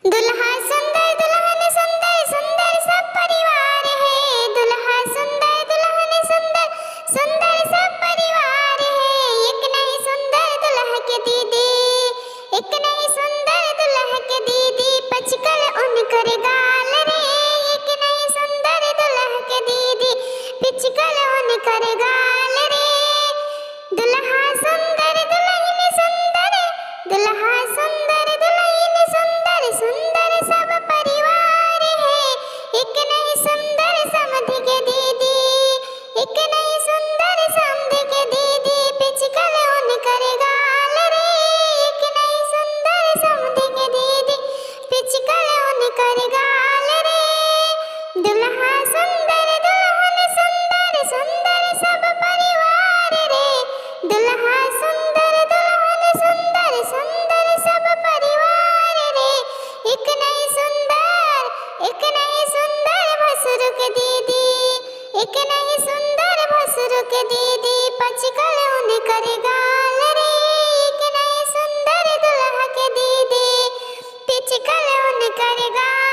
दुल्हा सुंदर दुल्हन सुंदर सुंदर सब परिवार है। दुल्हा सुंदर दुल्हन सुंदर सुंदर सब परिवार है। एक नहीं सुंदर दुल्हा के दीदी, एक नहीं सुंदर दुल्हा के दीदी, पचकल उनकर गाल रे। एक नहीं सुंदर दुल्हा के दीदी, पिचकल उनकर गाल रे। दुल्हा सुंदर दुल्हन सुंदर, दुल्हा सुंदर दुल्हन सुंदर सुंदर सब परिवार है। एक नहीं सुंदर समधि के दीदी, एक नहीं सुंदर समधि के दीदी, पिचकल उनकर गाल रे। एक नहीं सुंदर समधि के दीदी, पिचकल उनकर गाल रे। दुल्हा सुंदर दुल्हन सुंदर सुंदर सब परिवार रे। दुल्हा सुंदर दुल्हन सुंदर सुंदर सब परिवार रे। एक नहीं सुंदर, एक नहीं सुंदर भसुर के दीदी, एक नहीं सुंदर भसुर के दीदी, पचकल उनकर गाल रे। एक नहीं सुंदर दुल्हा के दीदी, पिचकल उनकर गाल